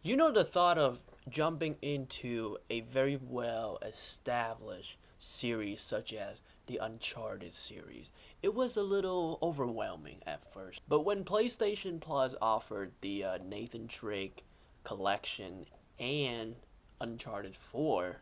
You know, the thought of jumping into a very well established series such as the Uncharted series, it was a little overwhelming at first. But when PlayStation Plus offered the Nathan Drake collection and Uncharted 4,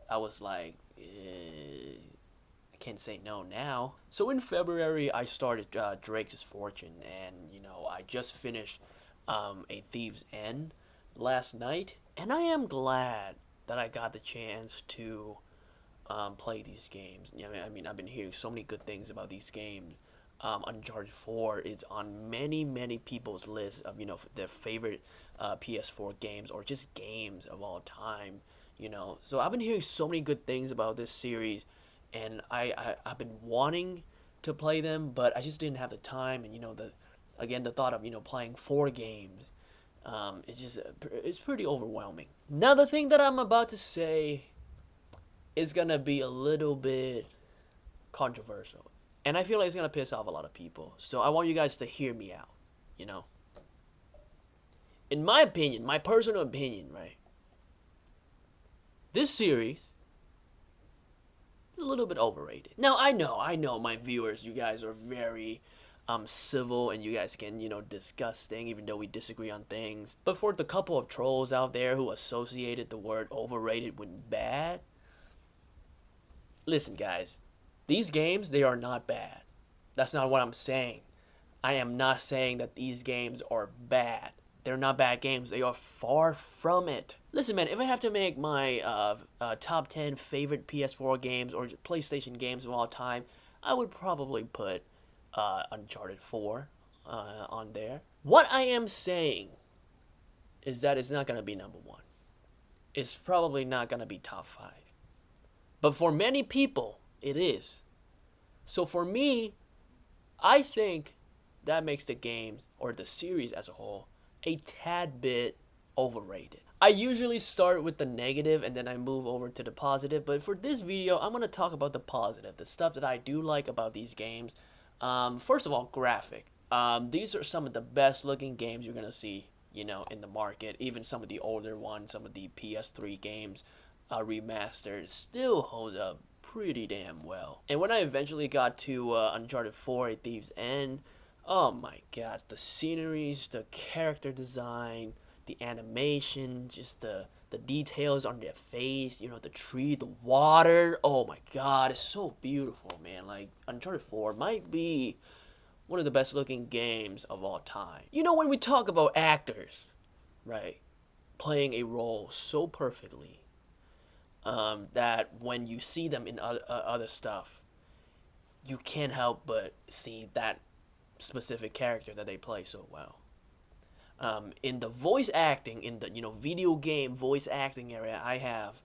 I was like, I can't say no now. So in February, I started Drake's Fortune, and I just finished A Thief's End last night, and I am glad that I got the chance to play these games. I mean, I've been hearing so many good things about these games. Uncharted 4 is on many people's list of their favorite PS4 games or just games of all time. So I've been hearing so many good things about this series, and I've been wanting to play them, but I just didn't have the time. And the thought of playing 4 games, it's pretty overwhelming. Now the thing that I'm about to say is gonna be a little bit controversial, and I feel like it's gonna piss off a lot of people. So I want you guys to hear me out. You know, in my opinion, my personal opinion, right? This series is a little bit overrated. Now I know, my viewers, you guys are very civil, and you guys can discuss things even though we disagree on things. But for the couple of trolls out there who associated the word overrated with bad, listen, guys, these games, they are not bad. That's not what I'm saying. I am not saying that these games are bad. They're not bad games. They are far from it. Listen, man, if I have to make my top 10 favorite PS4 games or PlayStation games of all time, I would probably put Uncharted 4 on there. What I am saying is that it's not going to be number one. It's probably not going to be top 5. But for many people, it is. So for me, I think that makes the games, or the series as a whole, a tad bit overrated. I usually start with the negative and then I move over to the positive, but for this video, I'm going to talk about the positive, the stuff that I do like about these games. First of all, graphic. These are some of the best looking games you're going to see, in the market. Even some of the older ones, some of the PS3 games remastered, still holds up pretty damn well. And when I eventually got to Uncharted 4, A Thief's End, oh my god, the sceneries, the character design, the animation, just the details on their face, the tree, the water, oh my god, it's so beautiful, man. Like, Uncharted 4 might be one of the best looking games of all time. When we talk about actors, right, playing a role so perfectly, that when you see them in other stuff, you can't help but see that specific character that they play so well. In the voice acting, in the video game voice acting area, I have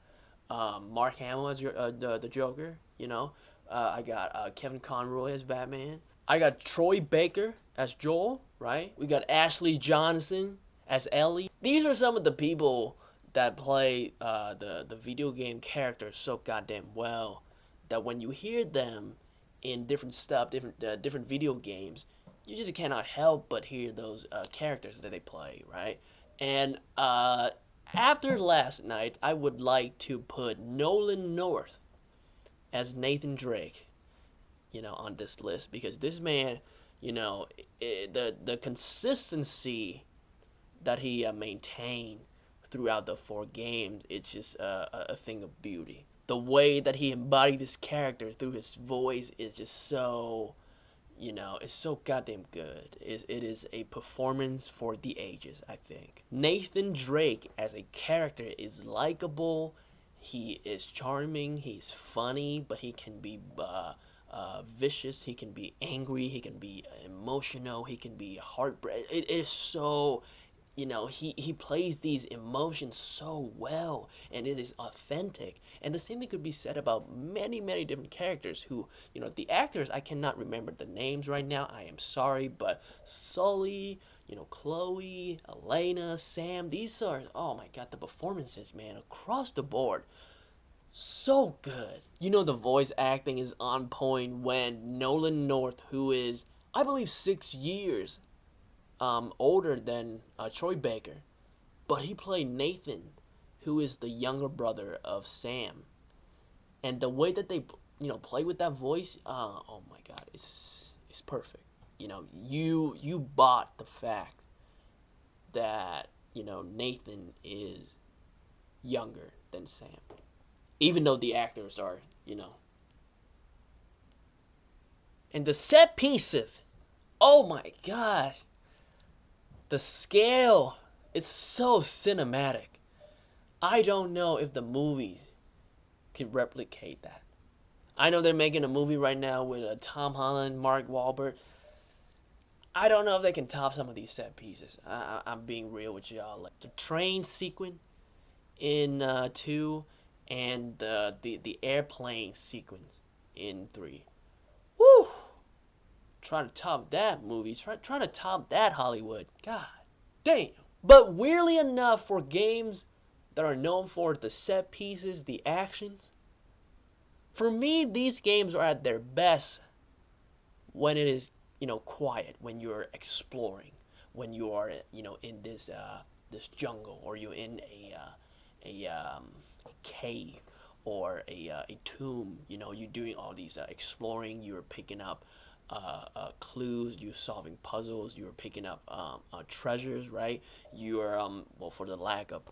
Mark Hamill as the Joker. I got Kevin Conroy as Batman. I got Troy Baker as Joel. Right. We got Ashley Johnson as Ellie. These are some of the people that play the video game characters so goddamn well that when you hear them in different stuff, different video games, you just cannot help but hear those characters that they play, right? And after last night, I would like to put Nolan North as Nathan Drake, on this list, because this man, the consistency that he maintained throughout the 4 games, it's just a thing of beauty. The way that he embodied this character through his voice is just so, it's so goddamn good. It is a performance for the ages, I think. Nathan Drake as a character is likable. He is charming. He's funny, but he can be vicious. He can be angry. He can be emotional. He can be heartbreak. It is so, he plays these emotions so well, and it is authentic. And the same thing could be said about many different characters who, the actors, I cannot remember the names right now, I am sorry, but Sully, Chloe, Elena, Sam, these are, oh my god, the performances, man, across the board, so good. The voice acting is on point when Nolan North, who is, I believe, 6 years older than Troy Baker, but he played Nathan, who is the younger brother of Sam, and the way that they play with that voice, oh my god, it's perfect. You bought the fact that Nathan is younger than Sam, even though the actors are and the set pieces. Oh my god, the scale. It's so cinematic. I don't know if the movies can replicate that. I know they're making a movie right now with Tom Holland, Mark Wahlberg. I don't know if they can top some of these set pieces. I'm being real with y'all. Like the train sequence in 2 and the airplane sequence in 3. Woo! Trying to top that movie. Trying to top that Hollywood. God damn. But weirdly enough, for games that are known for the set pieces, the actions, for me, these games are at their best when it is, quiet, when you're exploring, when you are, in this jungle, or you're in a cave, or a tomb. You're doing all these exploring. You're picking up clues. You're solving puzzles. You're picking up treasures, right? You're well, for the lack of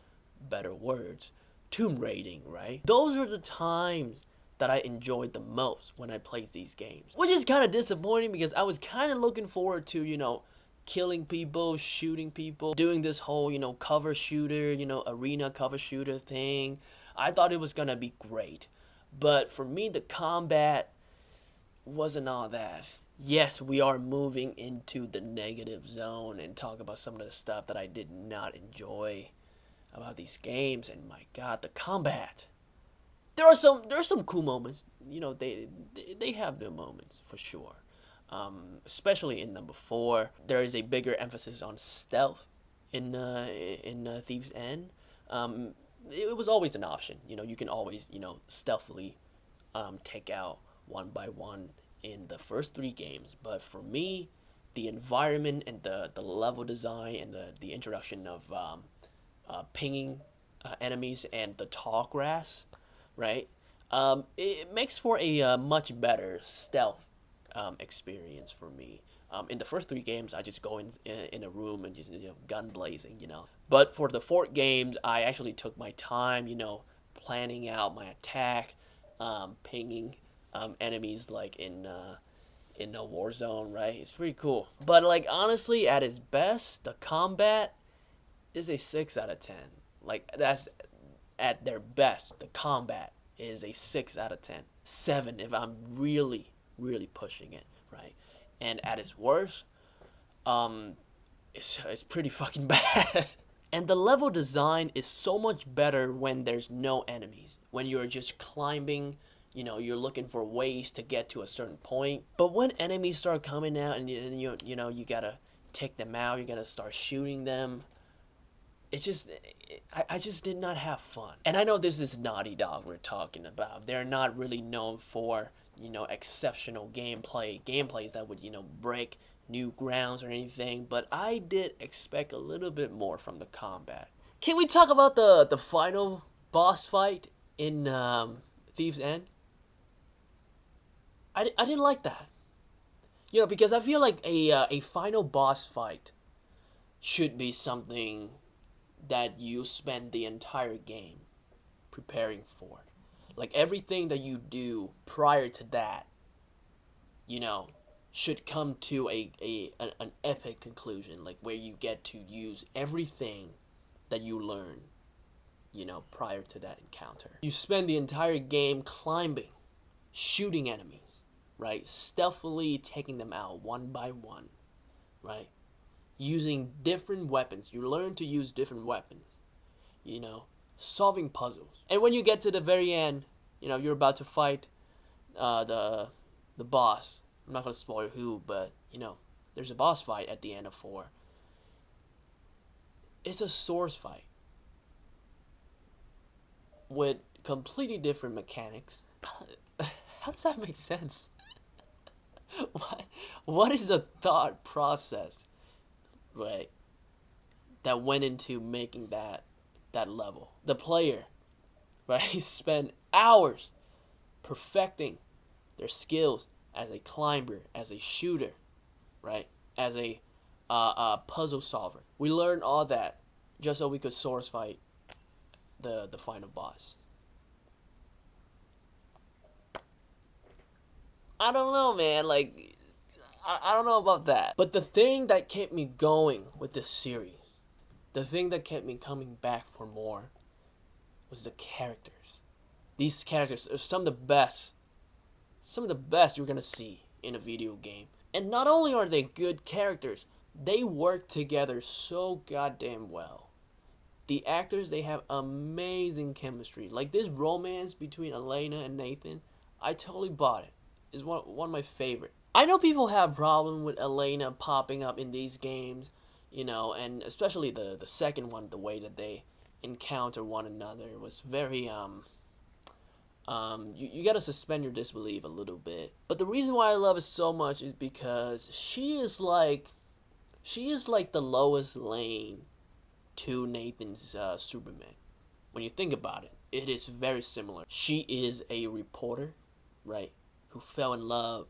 better words, tomb raiding, right? Those are the times that I enjoyed the most when I played these games. Which is kind of disappointing because I was kind of looking forward to, killing people, shooting people, doing this whole, cover shooter, arena cover shooter thing. I thought it was gonna be great. But for me, the combat wasn't all that. Yes, we are moving into the negative zone and talk about some of the stuff that I did not enjoy about these games. And my god, the combat. There are some cool moments. They have their moments for sure. Especially in number 4, there is a bigger emphasis on stealth in Thieves End. It was always an option. You can always stealthily take out one by one in the first 3 games. But for me, the environment and the level design and the introduction of pinging enemies and the tall grass, right? It makes for a much better stealth experience for me. In the first 3 games, I just go in a room and just gun blazing, But for the 4 games, I actually took my time, planning out my attack, pinging enemies like in a war zone, right? It's pretty cool. But like honestly, at its best, the combat is a 6 out of 10. Like that's at their best. The combat is a 6 out of 10. 7 if I'm really, really pushing it, right? And at its worst, it's pretty fucking bad. And the level design is so much better when there's no enemies. When you're just climbing, you're looking for ways to get to a certain point. But when enemies start coming out and you gotta take them out, you gotta start shooting them. It's just, I just did not have fun. And I know this is Naughty Dog we're talking about. They're not really known for, exceptional gameplays that would, break new grounds or anything. But I did expect a little bit more from the combat. Can we talk about the final boss fight in Thieves End? I didn't like that. Because I feel like a final boss fight should be something that you spend the entire game preparing for. Like everything that you do prior to that, should come to an epic conclusion, like where you get to use everything that you learn, prior to that encounter. You spend the entire game climbing, shooting enemies, right? Stealthily taking them out one by one, right? Using different weapons. You learn to use different weapons. Solving puzzles. And when you get to the very end, you're about to fight the boss. I'm not going to spoil who, but, there's a boss fight at the end of 4. It's a swords fight with completely different mechanics. How does that make sense? What is the thought process, right, that went into making that level. The player, right, spent hours perfecting their skills as a climber, as a shooter, right, as a puzzle solver. We learned all that just so we could source fight the final boss. I don't know, man. Like, I don't know about that. But the thing that kept me going with this series, the thing that kept me coming back for more, was the characters. These characters are some of the best you're gonna see in a video game. And not only are they good characters, they work together so goddamn well. The actors, they have amazing chemistry. Like this romance between Elena and Nathan, I totally bought it. It's one of my favorite. I know people have problem with Elena popping up in these games, you know, and especially the second one, the way that they encounter one another was very you gotta suspend your disbelief a little bit. But the reason why I love it so much is because she is like the Lois Lane to Nathan's Superman. When you think about it, it is very similar. She is a reporter, right, who fell in love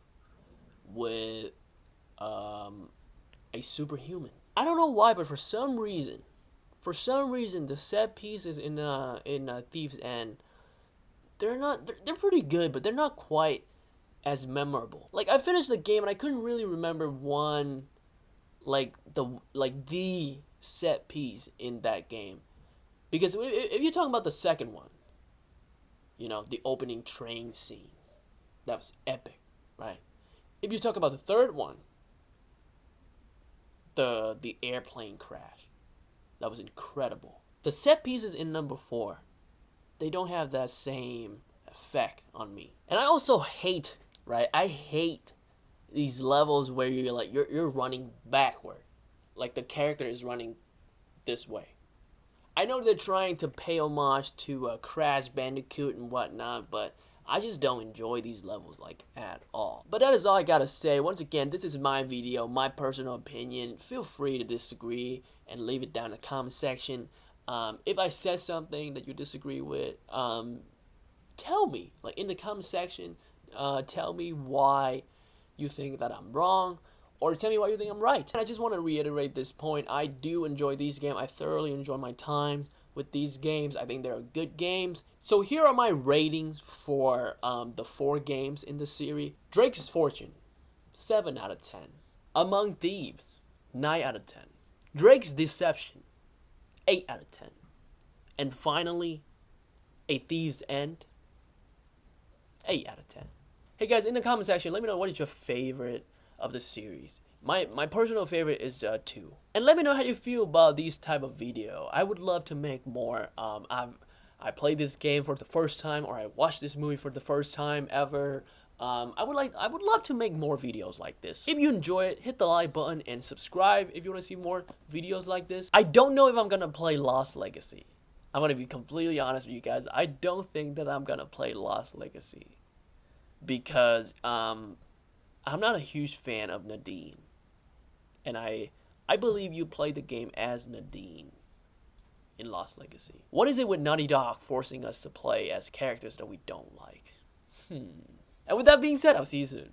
with a superhuman. I don't know why, but for some reason, the set pieces in Thief's End, they're pretty good, but they're not quite as memorable. Like I finished the game and I couldn't really remember one, like the set piece in that game, because if you're talking about the second one, you know, the opening train scene, that was epic, right? If you talk about the third one, the airplane crash, that was incredible. The set pieces in number 4, they don't have that same effect on me. And I also hate, right? I hate these levels where you're running backward, like the character is running this way. I know they're trying to pay homage to Crash Bandicoot and whatnot, but I just don't enjoy these levels like at all. But that is all I gotta say. Once again, this is my video, my personal opinion. Feel free to disagree and leave it down in the comment section. If I said something that you disagree with, tell me, like in the comment section. Tell me why you think that I'm wrong, or tell me why you think I'm right. And I just want to reiterate this point. I do enjoy these games. I thoroughly enjoy my time with these games. I think they're good games. So here are my ratings for the 4 games in the series. Drake's Fortune, 7 out of 10. Among Thieves, 9 out of 10. Drake's Deception, 8 out of 10. And finally, A Thief's End, 8 out of 10. Hey guys, in the comment section, let me know what is your favorite of the series. My personal favorite is 2. And let me know how you feel about these type of video. I would love to make more. I played this game for the first time, or I watched this movie for the first time ever. I would love to make more videos like this. If you enjoy it, hit the like button and subscribe if you want to see more videos like this. I don't know if I'm gonna play Lost Legacy. I'm gonna be completely honest with you guys. I don't think that I'm gonna play Lost Legacy because I'm not a huge fan of Nadine, and I believe you played the game as Nadine in Lost Legacy. What is it with Naughty Dog forcing us to play as characters that we don't like? And with that being said, I'll see you soon.